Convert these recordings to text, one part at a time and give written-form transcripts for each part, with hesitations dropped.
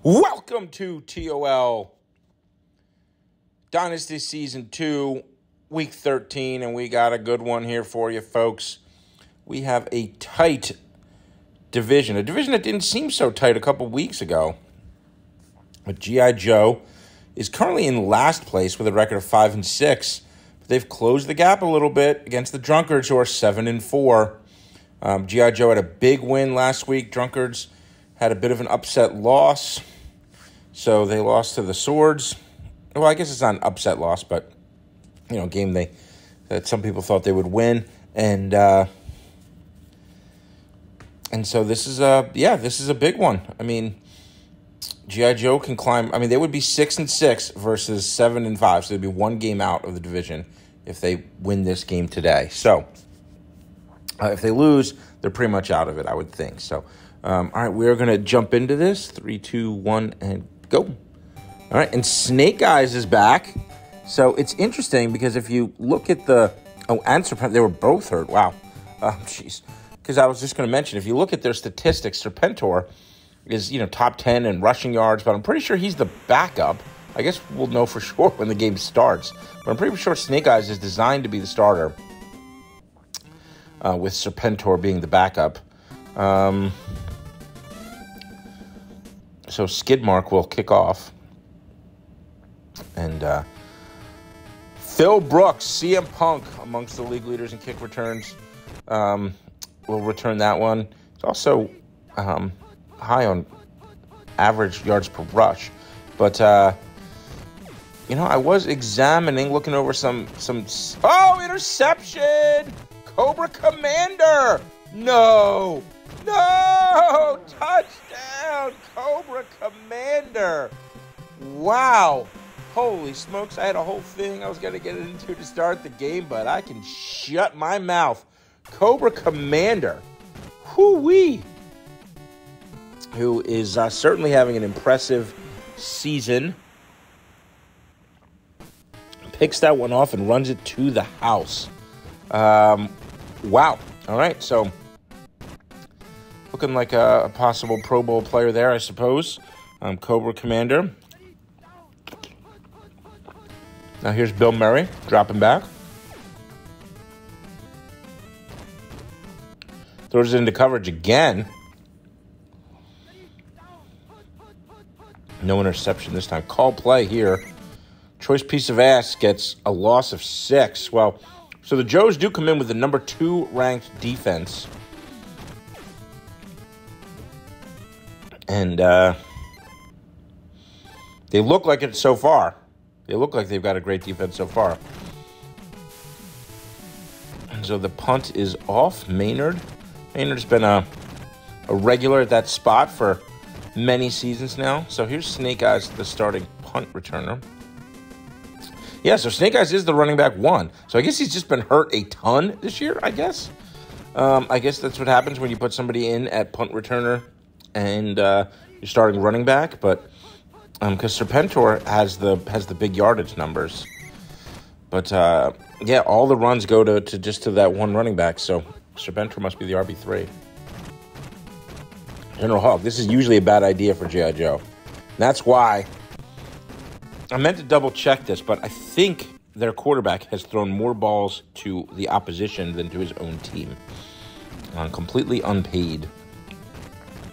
Welcome to TOL Dynasty Season 2, Week 13, and we got a good one here for you, folks. We have a tight division, a division that didn't seem so tight a couple weeks ago. But GI Joe is currently in last place with a record of 5-6. They've closed the gap a little bit against the Drunkards, who are 7-4. GI Joe had a big win last week. Drunkards had a bit of an upset loss, so they lost to the Swords. Well, I guess it's not an upset loss, but a game that some people thought they would win, and so this is a big one. I mean, GI Joe can climb. I mean, they would be 6-6 versus 7-5, so they'd be one game out of the division if they win this game today. So if they lose, they're pretty much out of it, I would think. So, all right, we're going to jump into this. 3, 2, 1, and go. All right, and Snake Eyes is back. So it's interesting because if you look at and Serpentor, they were both hurt. Wow. Jeez. Because I was just going to mention, if you look at their statistics, Serpentor is, top 10 in rushing yards, but I'm pretty sure he's the backup. I guess we'll know for sure when the game starts. But I'm pretty sure Snake Eyes is designed to be the starter, with Serpentor being the backup. So Skidmark will kick off. And Phil Brooks, CM Punk, amongst the league leaders in kick returns, will return that one. He's also high on average yards per rush. But, I was looking over some. Oh, interception! Cobra Commander! No! Touchdown! Cobra Commander! Wow! Holy smokes, I had a whole thing I was going to get into to start the game, but I can shut my mouth. Cobra Commander, whoo-wee, who is certainly having an impressive season, picks that one off and runs it to the house. Wow. All right, so looking like a possible Pro Bowl player there, I suppose. Cobra Commander. Now here's Bill Murray dropping back. Throws it into coverage again. No interception this time. Call play here. Choice piece of ass gets a loss of 6. Well, so the Joes do come in with the number 2 ranked defense. And they look like it so far. They look like they've got a great defense so far. And so the punt is off. Maynard's been a regular at that spot for many seasons now. So here's Snake Eyes, the starting punt returner. Yeah, so Snake Eyes is the running back 1. So I guess he's just been hurt a ton this year, I guess. I guess that's what happens when you put somebody in at punt returner and you're starting running back. But because Serpentor has the big yardage numbers. But, all the runs go to that one running back. So Serpentor must be the RB3. General Hawk, this is usually a bad idea for G.I. Joe. And that's why I meant to double-check this, but I think their quarterback has thrown more balls to the opposition than to his own team. Completely unpaid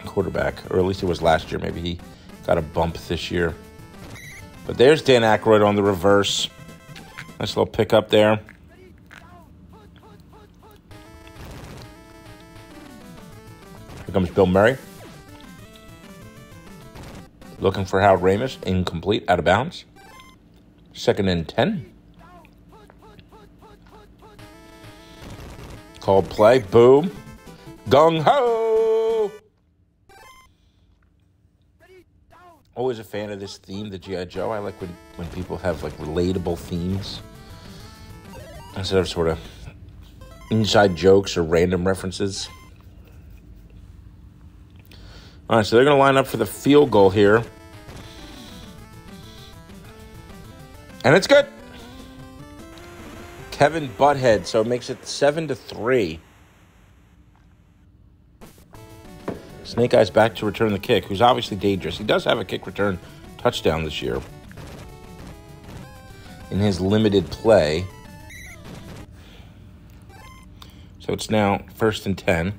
quarterback, or at least it was last year. Maybe he got a bump this year. But there's Dan Aykroyd on the reverse. Nice little pickup there. Here comes Bill Murray. Looking for Hal Ramis. Incomplete. Out of bounds. 2nd and 10. Called play. Boom. Gung-ho! Always a fan of this theme, the G.I. Joe. I like when people have relatable themes instead of sort of inside jokes or random references. All right, so they're going to line up for the field goal here. And it's good. Kevin Butthead, so it makes it 7-3. Snake Eyes back to return the kick, who's obviously dangerous. He does have a kick return touchdown this year in his limited play. So it's now 1st and 10.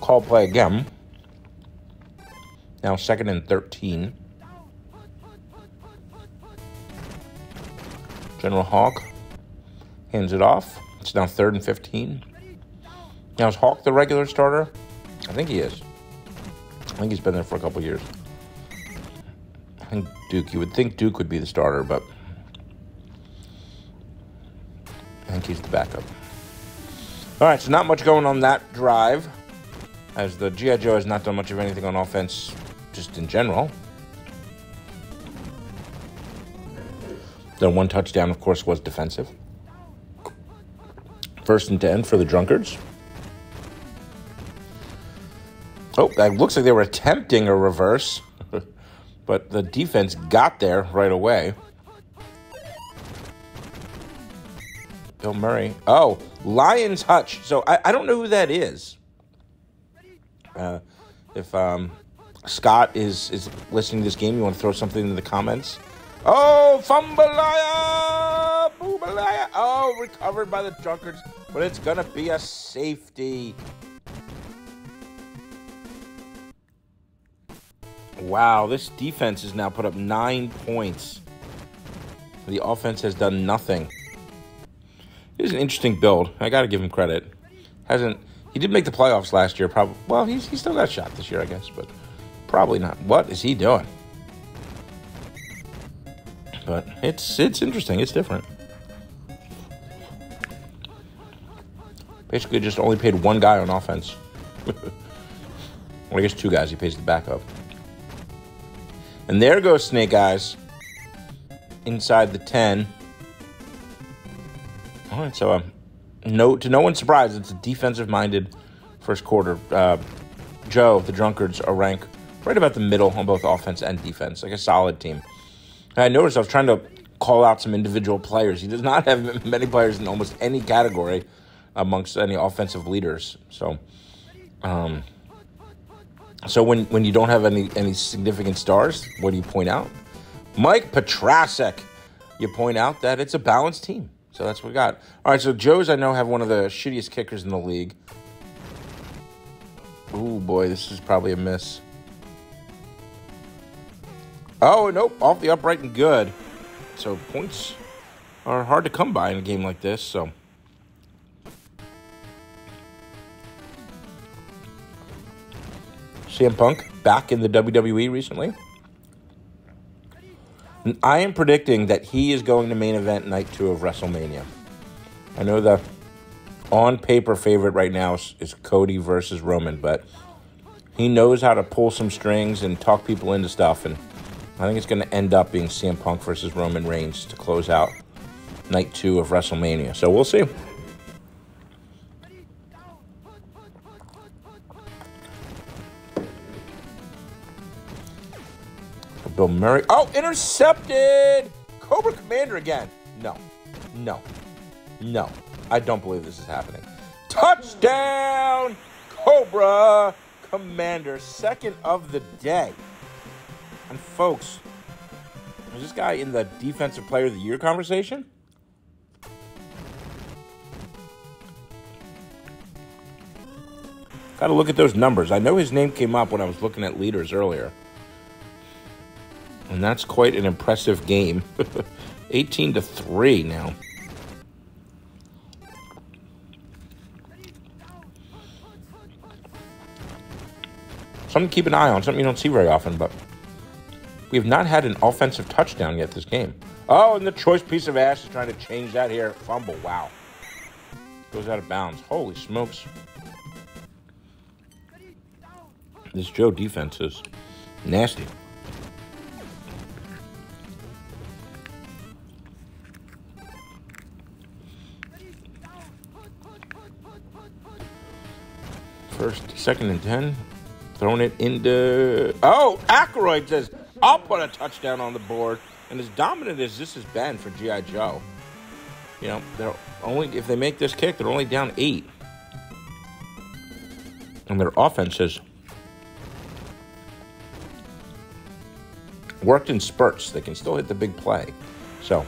Call play again. Now 2nd and 13. General Hawk hands it off. It's now 3rd and 15. Now, is Hawk the regular starter? I think he is. I think he's been there for a couple years. I think Duke. You would think Duke would be the starter, but I think he's the backup. All right, so not much going on that drive, as the G.I. Joe has not done much of anything on offense just in general. Their one touchdown, of course, was defensive. 1st and 10 for the Drunkards. Oh, that looks like they were attempting a reverse, but the defense got there right away. Bill Murray. Oh, Lions Hutch. So I don't know who that is. If Scott is listening to this game, you want to throw something in the comments? Oh, Fumbalaya! Boobalaya! Oh, recovered by the Drunkards, but it's going to be a safety. Wow, this defense has now put up 9 points. The offense has done nothing. It is an interesting build. I got to give him credit. He did make the playoffs last year. Probably. Well, he's still got a shot this year, I guess, but probably not. What is he doing? But it's interesting. It's different. Basically, just only paid one guy on offense. Well, I guess 2 guys. He pays the backup. And there goes Snake Eyes inside the 10. All right, so to no one's surprise, it's a defensive-minded first quarter. Joe, the Drunkards, are ranked right about the middle on both offense and defense, like a solid team. And I noticed I was trying to call out some individual players. He does not have many players in almost any category amongst any offensive leaders. So when you don't have any significant stars, what do you point out? Mike Petrasek. You point out that it's a balanced team. So that's what we got. All right, so Joe's, I know, have one of the shittiest kickers in the league. Ooh, boy, this is probably a miss. Oh, nope, off the upright and good. So points are hard to come by in a game like this, so. CM Punk back in the WWE recently. And I am predicting that he is going to main event night 2 of WrestleMania. I know the on-paper favorite right now is Cody versus Roman, but he knows how to pull some strings and talk people into stuff, and I think it's going to end up being CM Punk versus Roman Reigns to close out night 2 of WrestleMania. So we'll see. Bill Murray. Oh, intercepted! Cobra Commander again. No. I don't believe this is happening. Touchdown! Cobra Commander. 2nd of the day. And folks, is this guy in the Defensive Player of the Year conversation? Got to look at those numbers. I know his name came up when I was looking at leaders earlier. And that's quite an impressive game. 18-3 now. Something to keep an eye on. Something you don't see very often, but we have not had an offensive touchdown yet this game. Oh, and the choice piece of ass is trying to change that here. Fumble. Wow. Goes out of bounds. Holy smokes. This Joe defense is nasty. First, 2nd and 10. Throwing it into... Oh, Aykroyd says, I'll put a touchdown on the board. And as dominant as this has been for G.I. Joe, you know, they're only, if they make this kick, they're only down 8. And their offense has worked in spurts. They can still hit the big play. So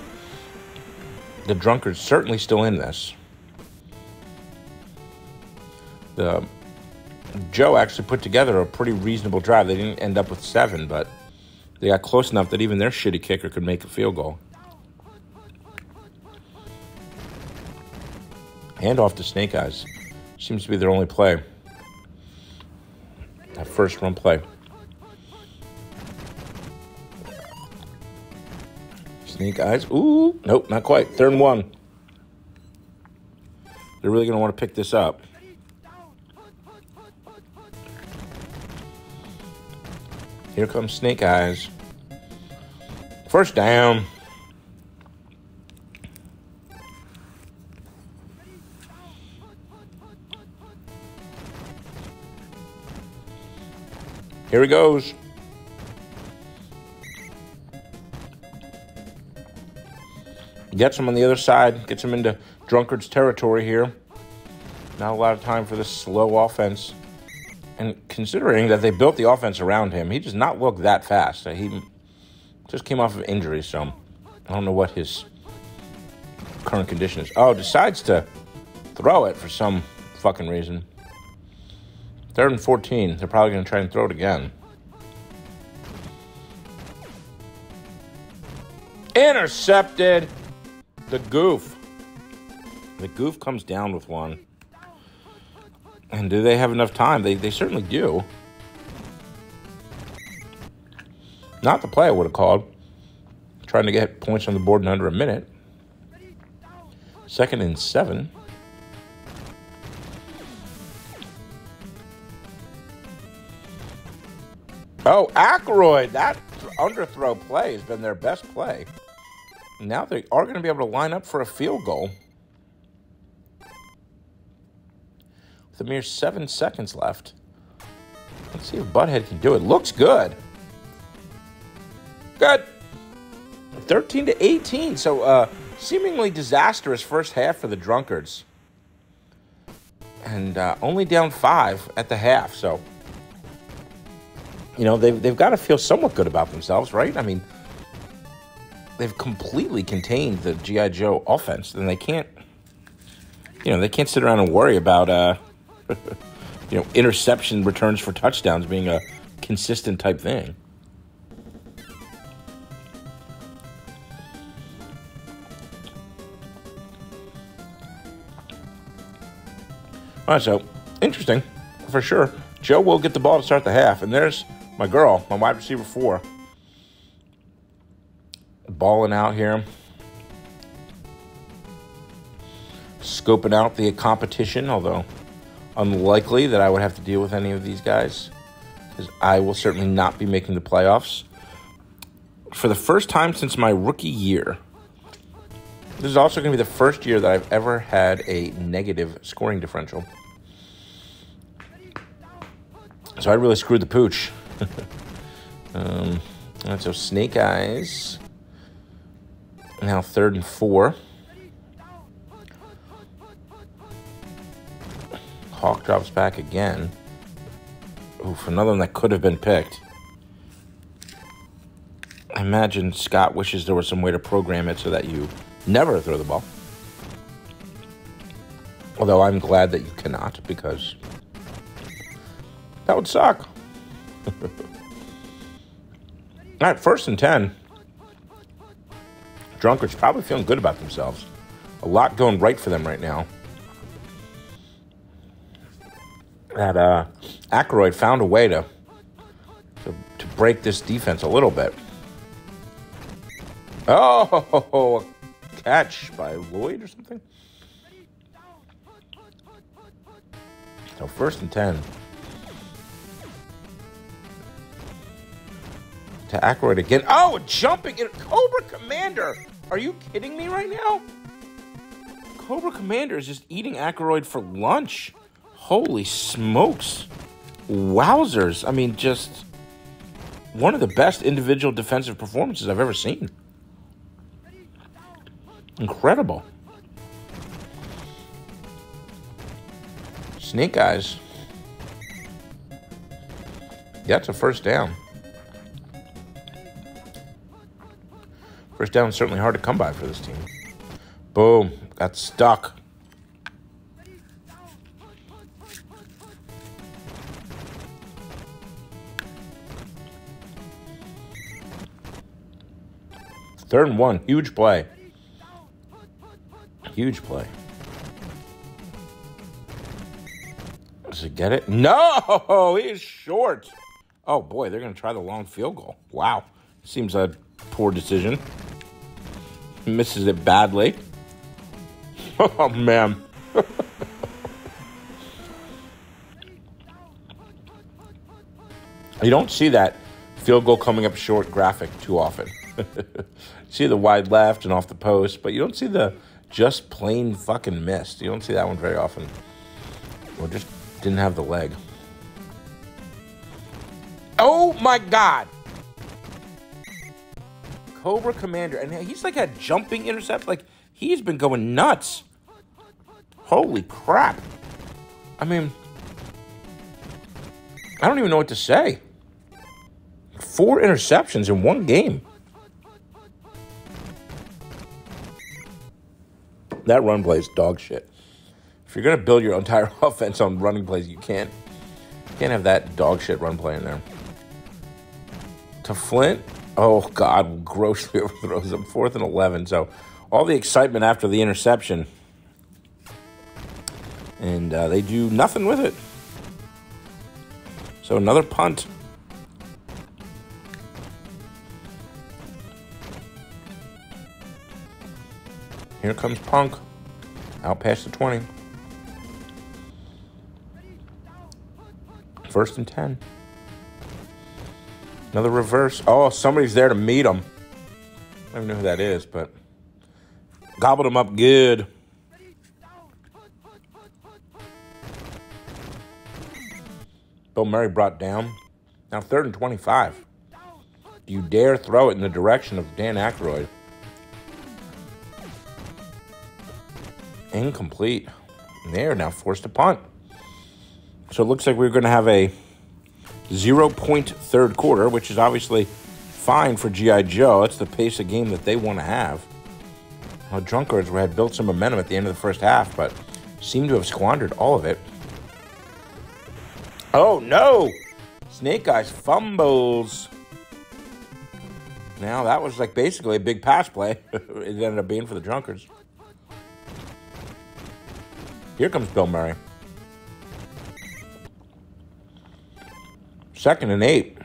the Drunkards certainly still in this. Joe actually put together a pretty reasonable drive. They didn't end up with 7, but they got close enough that even their shitty kicker could make a field goal. Hand off to Snake Eyes. Seems to be their only play. That first run play. Snake Eyes. Ooh, nope, not quite. 3rd and 1. They're really going to want to pick this up. Here comes Snake Eyes. First down. Here he goes. Gets him on the other side. Gets him into Drunkard's territory here. Not a lot of time for this slow offense. And considering that they built the offense around him, he does not look that fast. He just came off of injury, so I don't know what his current condition is. Oh, decides to throw it for some fucking reason. 3rd and 14. They're probably going to try and throw it again. Intercepted. The goof. The goof comes down with one. And do they have enough time? They certainly do. Not the play I would have called. Trying to get points on the board in under a minute. 2nd and 7. Oh, Ackroyd. That underthrow play has been their best play. Now they are going to be able to line up for a field goal. With a mere 7 seconds left. Let's see if Butthead can do it. Looks good. Good. 13-18. So, seemingly disastrous first half for the Drunkards. And only down 5 at the half. So, you know, they've got to feel somewhat good about themselves, right? I mean, they've completely contained the G.I. Joe offense. And they can't, they can't sit around and worry about, interception returns for touchdowns being a consistent type thing. All right, so interesting for sure. Joe will get the ball to start the half, and there's my girl, my wide receiver 4, balling out here, scoping out the competition, although unlikely that I would have to deal with any of these guys, because I will certainly not be making the playoffs. For the first time since my rookie year, this is also going to be the first year that I've ever had a negative scoring differential. So I really screwed the pooch. So Snake Eyes. Now 3rd and 4. Hawk drops back again. Oof, another one that could have been picked. I imagine Scott wishes there was some way to program it so that you never throw the ball. Although I'm glad that you cannot, because that would suck. All right, 1st and 10. Drunkards probably feeling good about themselves. A lot going right for them right now. That Ackroyd found a way to break this defense a little bit. Oh, a catch by Lloyd or something. So 1st and 10. To Ackroyd again. Oh, jumping in. Cobra Commander. Are you kidding me right now? Cobra Commander is just eating Ackroyd for lunch. Holy smokes. Wowzers. I mean, just one of the best individual defensive performances I've ever seen. Incredible. Snake Eyes. Yeah, it's a first down. First down is certainly hard to come by for this team. Boom. Got stuck. Third and 1. Huge play. Huge play. Does it get it? No! He is short. Oh, boy. They're going to try the long field goal. Wow. Seems a poor decision. Misses it badly. Oh, man. You don't see that field goal coming up short graphic too often. See the wide left and off the post, but you don't see the just plain fucking missed. You don't see that one very often. Or just didn't have the leg. Oh, my God. Cobra Commander. And he's like a jumping intercept. Like, he's been going nuts. Holy crap. I mean, I don't even know what to say. 4 interceptions in one game. That run play is dog shit. If you're going to build your entire offense on running plays, you can't have that dog shit run play in there. To Flint. Oh, God, grossly overthrows them. 4th and 11. So all the excitement after the interception. And they do nothing with it. So another punt. Here comes Punk. Out past the 20. 1st and 10. Another reverse. Oh, somebody's there to meet him. I don't even know who that is, but gobbled him up good. Bill Murray brought down. Now 3rd and 25. Do you dare throw it in the direction of Dan Aykroyd? Incomplete. And they are now forced to punt. So it looks like we're going to have a 0-point third quarter, which is obviously fine for G.I. Joe. That's the pace of game that they want to have. Well, Drunkards had built some momentum at the end of the first half, but seem to have squandered all of it. Oh, no! Snake Eyes fumbles. Now, that was like basically a big pass play. It ended up being for the Drunkards. Here comes Bill Murray. 2nd and 8.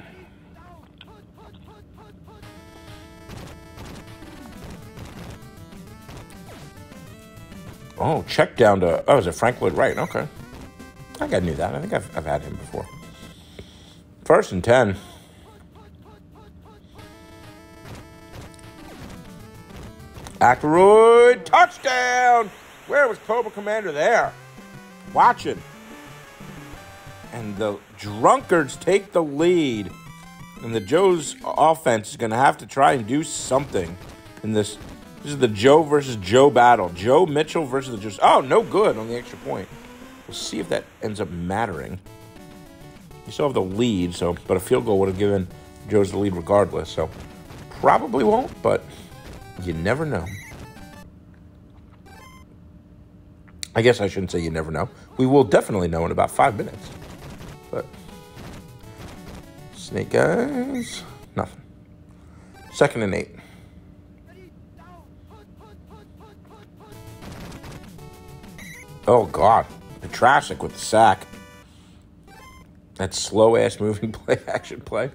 Oh, check down to... Oh, is it Frank Lloyd Wright? Okay. I think I knew that. I think I've had him before. 1st and 10. Aykroyd, touchdown! Where was Cobra Commander there? Watching. And the Drunkards take the lead. And the Joe's offense is going to have to try and do something in this. This is the Joe versus Joe battle. Joe Mitchell versus the Joes. Oh, no good on the extra point. We'll see if that ends up mattering. You still have the lead, but a field goal would have given Joe's the lead regardless. So probably won't, but you never know. I guess I shouldn't say you never know. We will definitely know in about 5 minutes. But Snake Eyes, nothing. 2nd and 8. Oh, God. Petrasic with the sack. That slow-ass moving play, action play.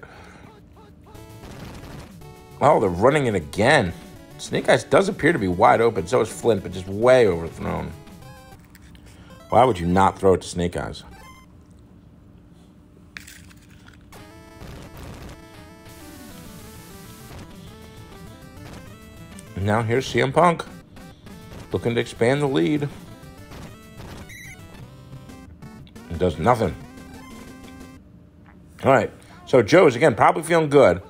Oh, they're running it again. Snake Eyes does appear to be wide open. So is Flint, but just way overthrown. Why would you not throw it to Snake Eyes? And now here's CM Punk. Looking to expand the lead. It does nothing. All right. So Joe's, again, probably feeling good.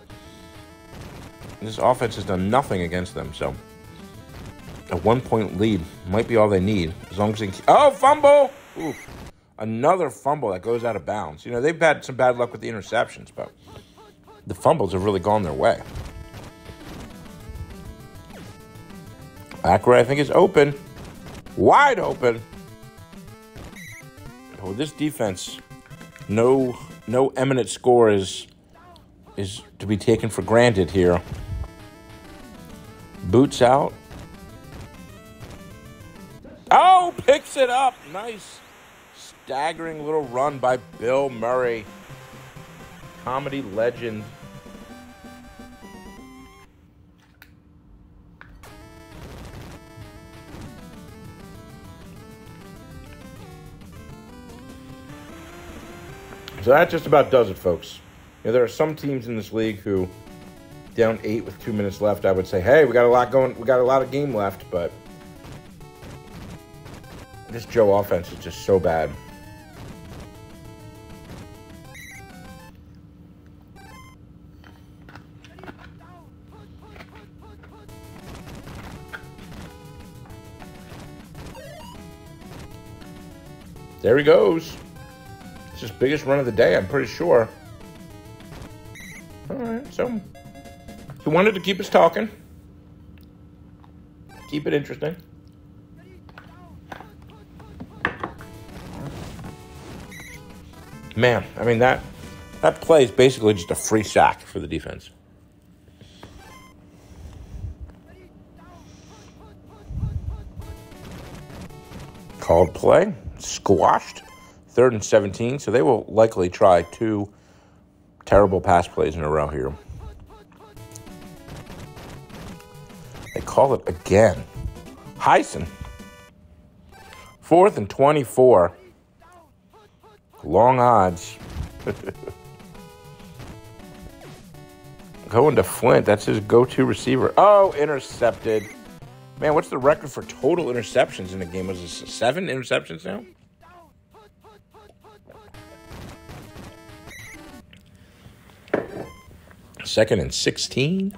This offense has done nothing against them, so a 1-point lead might be all they need. As long as they... Oh, fumble! Oof. Another fumble that goes out of bounds. You know, they've had some bad luck with the interceptions, but the fumbles have really gone their way. Ackroyd, I think, is open. Wide open. But with this defense, no eminent score is to be taken for granted here. Boots out. Oh, picks it up. Nice. Staggering little run by Bill Murray. Comedy legend. So that just about does it, folks. You know, there are some teams in this league who, down 8 with 2 minutes left, I would say, hey, we got a lot going. We got a lot of game left, but this Joe offense is just so bad. There he goes. It's his biggest run of the day, I'm pretty sure. All right, so he wanted to keep us talking. Keep it interesting. Man, I mean, that play is basically just a free sack for the defense. Called play. Squashed. 3rd and 17, so they will likely try 2 terrible pass plays in a row here. They call it again. Heisen. 4th and 24. Long odds. Going to Flint. That's his go-to receiver. Oh, intercepted. Man, what's the record for total interceptions in a game? Was it 7 interceptions now? Second and 16.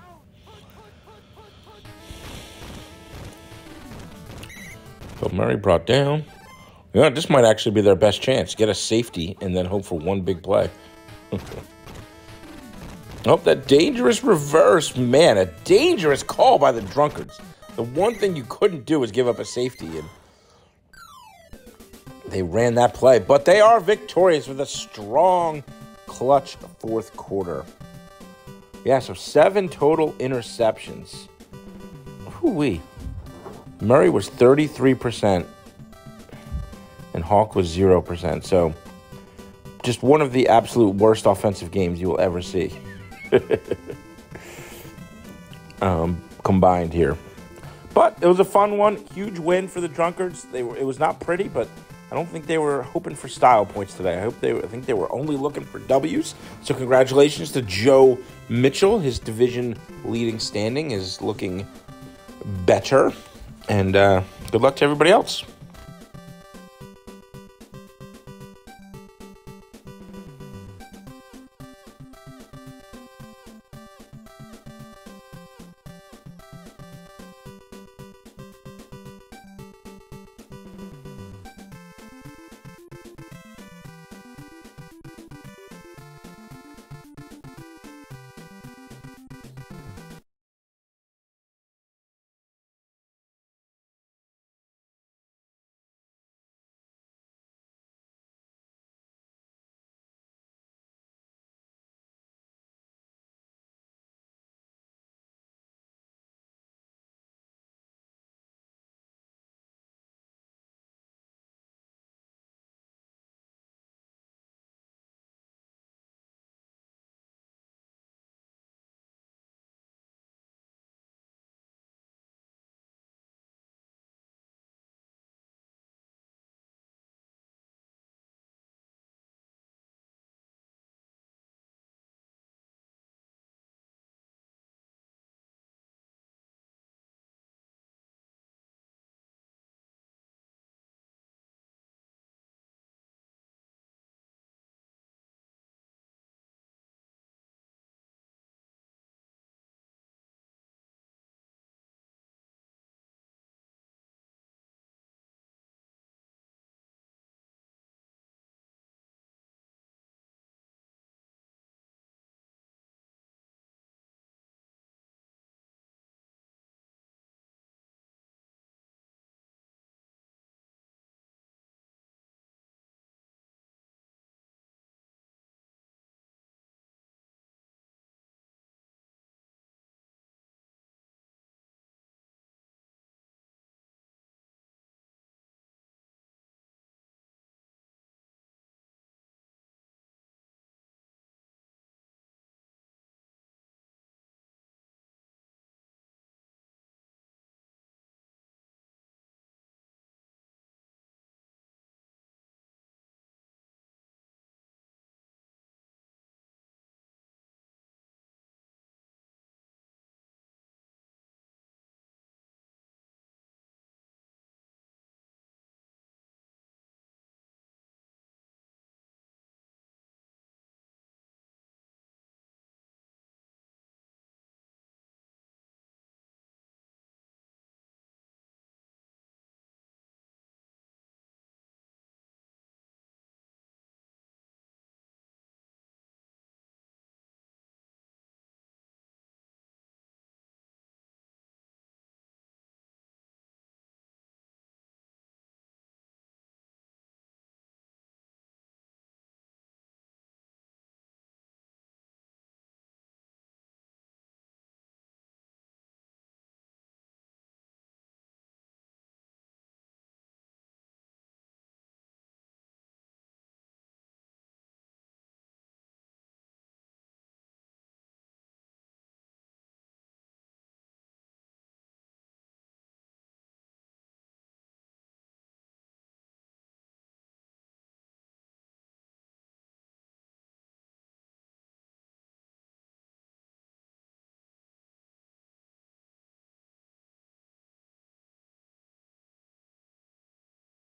Bill Murray brought down. You know, this might actually be their best chance. Get a safety and then hope for one big play. Oh, that dangerous reverse. Man, a dangerous call by the Drunkards. The one thing you couldn't do is give up a safety, and they ran that play. But they are victorious with a strong, clutch 4th quarter. Yeah, so 7 total interceptions. Whoo-wee. Murray was 33%, and Hawk was 0%. So just one of the absolute worst offensive games you will ever see. Combined here. But it was a fun one. Huge win for the Drunkards. It was not pretty, but I don't think they were hoping for style points today. I think they were only looking for W's. So congratulations to Joe Mitchell. His division leading standing is looking better. And good luck to everybody else.